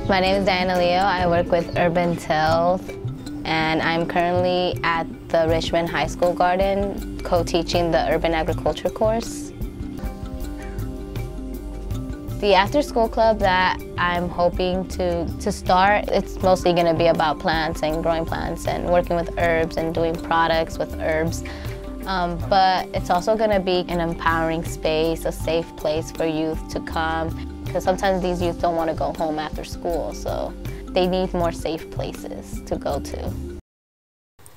My name is Diana Leo. I work with Urban Tilth, and I'm currently at the Richmond High School Garden co-teaching the Urban Agriculture course. The after-school club that I'm hoping to start, it's mostly going to be about plants and growing plants and working with herbs and doing products with herbs. But it's also going to be an empowering space, a safe place for youth to come, because sometimes these youth don't want to go home after school, so they need more safe places to go to.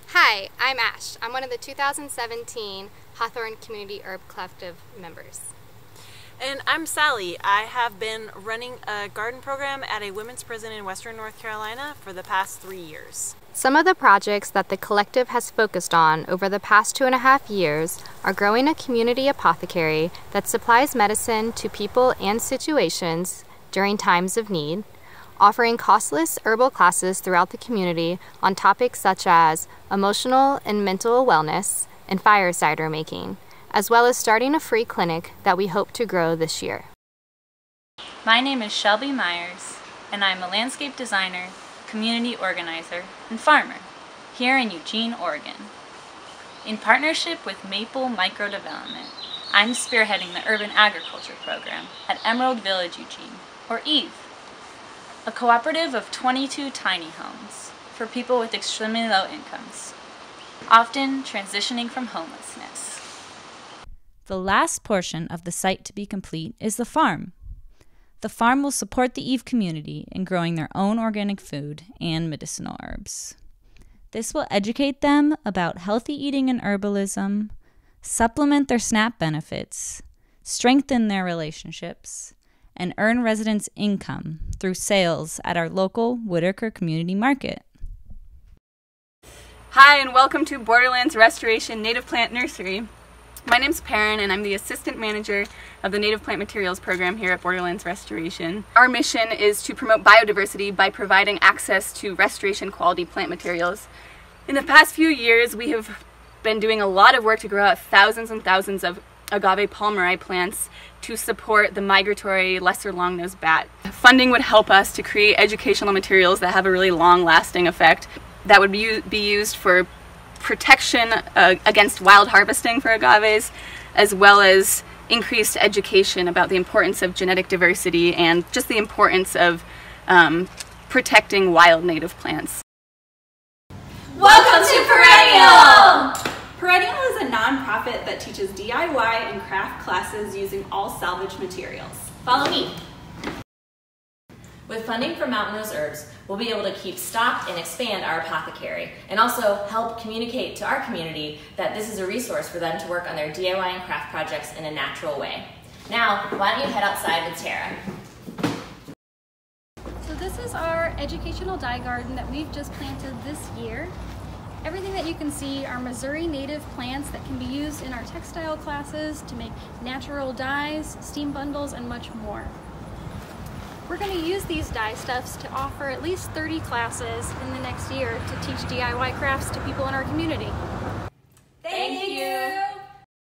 Hi, I'm Ash. I'm one of the 2017 Hawthorne Community Herb Collective members. And I'm Sally. I have been running a garden program at a women's prison in Western North Carolina for the past 3 years. Some of the projects that the collective has focused on over the past 2.5 years are growing a community apothecary that supplies medicine to people and situations during times of need, offering costless herbal classes throughout the community on topics such as emotional and mental wellness and fire cider making, as well as starting a free clinic that we hope to grow this year. My name is Shelby Meyers, and I'm a landscape designer, community organizer, and farmer here in Eugene, Oregon. In partnership with Maple Microdevelopment, I'm spearheading the Urban Agriculture Program at Emerald Village, Eugene, or EVE, a cooperative of 22 tiny homes for people with extremely low incomes, often transitioning from homelessness. The last portion of the site to be complete is the farm. The farm will support the EVE community in growing their own organic food and medicinal herbs. This will educate them about healthy eating and herbalism, supplement their SNAP benefits, strengthen their relationships, and earn residents income through sales at our local Whitaker Community Market. Hi, and welcome to Borderlands Restoration Native Plant Nursery. My name's Perrin, and I'm the Assistant Manager of the Native Plant Materials Program here at Borderlands Restoration. Our mission is to promote biodiversity by providing access to restoration quality plant materials. In the past few years, we have been doing a lot of work to grow out thousands and thousands of agave palmeri plants to support the migratory lesser long-nosed bat. Funding would help us to create educational materials that have a really long-lasting effect that would be used for protection against wild harvesting for agaves, as well as increased education about the importance of genetic diversity and just the importance of protecting wild native plants. Welcome to Perennial! Perennial is a nonprofit that teaches DIY and craft classes using all salvage materials. Follow me. With funding from Mountain Rose Herbs, we'll be able to keep stock and expand our apothecary, and also help communicate to our community that this is a resource for them to work on their DIY and craft projects in a natural way. Now, why don't you head outside with Tara? So this is our educational dye garden that we've just planted this year. Everything that you can see are Missouri native plants that can be used in our textile classes to make natural dyes, steam bundles, and much more. We're going to use these dye stuffs to offer at least 30 classes in the next year to teach DIY crafts to people in our community.